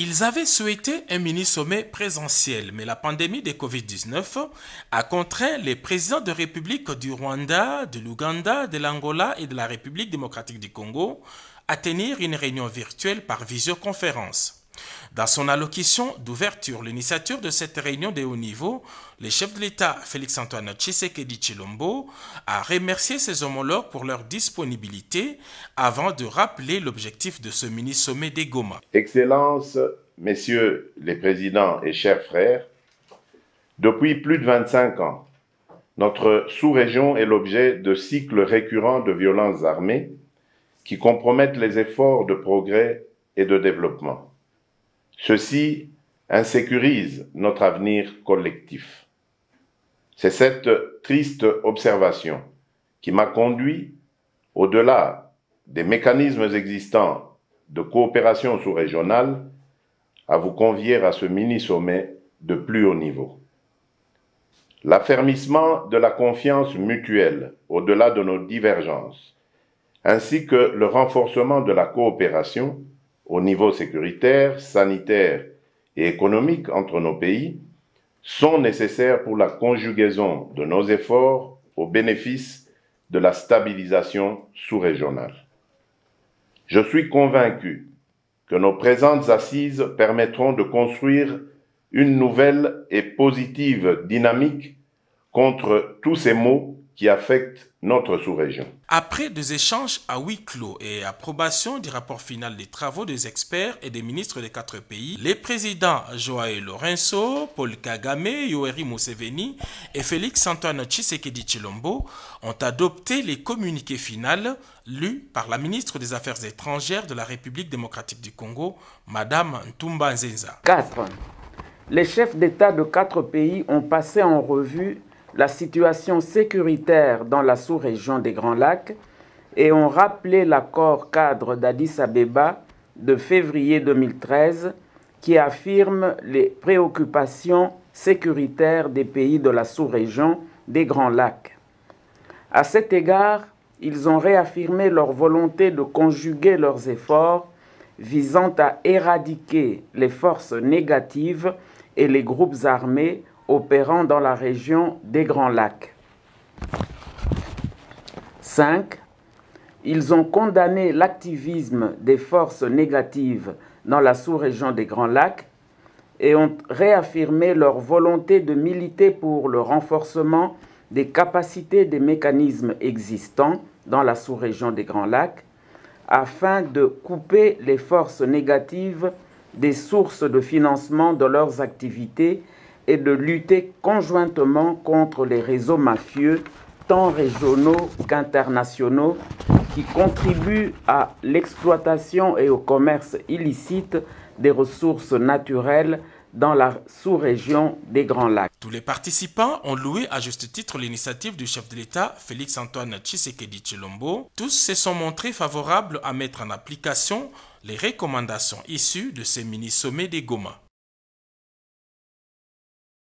Ils avaient souhaité un mini-sommet présentiel, mais la pandémie de Covid-19 a contraint les présidents de République du Rwanda, de l'Ouganda, de l'Angola et de la République démocratique du Congo à tenir une réunion virtuelle par visioconférence. Dans son allocution d'ouverture, l'initiateur de cette réunion de haut niveau, le chef de l'État Félix-Antoine Tshisekedi Tshilombo a remercié ses homologues pour leur disponibilité avant de rappeler l'objectif de ce mini-sommet des Goma. Excellences, messieurs les présidents et chers frères, depuis plus de 25 ans, notre sous-région est l'objet de cycles récurrents de violences armées qui compromettent les efforts de progrès et de développement. Ceci insécurise notre avenir collectif. C'est cette triste observation qui m'a conduit, au-delà des mécanismes existants de coopération sous-régionale, à vous convier à ce mini-sommet de plus haut niveau. L'affermissement de la confiance mutuelle au-delà de nos divergences, ainsi que le renforcement de la coopération au niveau sécuritaire, sanitaire et économique entre nos pays, sont nécessaires pour la conjugaison de nos efforts au bénéfice de la stabilisation sous-régionale. Je suis convaincu que nos présentes assises permettront de construire une nouvelle et positive dynamique contre tous ces maux qui affectent notre sous-région. Après des échanges à huis clos et approbation du rapport final des travaux des experts et des ministres des 4 pays, les présidents Joao Lourenço, Paul Kagame, Yoweri Museveni et Félix-Antoine Tshisekedi Tshilombo ont adopté les communiqués finaux lus par la ministre des Affaires étrangères de la République démocratique du Congo, Madame Ntumba Nzenza. 4. Les chefs d'État de 4 pays ont passé en revue la situation sécuritaire dans la sous-région des Grands Lacs et ont rappelé l'accord cadre d'Addis Abeba de février 2013 qui affirme les préoccupations sécuritaires des pays de la sous-région des Grands Lacs. À cet égard, ils ont réaffirmé leur volonté de conjuguer leurs efforts visant à éradiquer les forces négatives et les groupes armés opérant dans la région des Grands Lacs. 5. Ils ont condamné l'activisme des forces négatives dans la sous-région des Grands Lacs et ont réaffirmé leur volonté de militer pour le renforcement des capacités des mécanismes existants dans la sous-région des Grands Lacs afin de couper les forces négatives des sources de financement de leurs activités et de lutter conjointement contre les réseaux mafieux, tant régionaux qu'internationaux, qui contribuent à l'exploitation et au commerce illicite des ressources naturelles dans la sous-région des Grands Lacs. Tous les participants ont loué à juste titre l'initiative du chef de l'État, Félix-Antoine Tshisekedi Tshilombo. Tous se sont montrés favorables à mettre en application les recommandations issues de ces mini-sommets des Goma.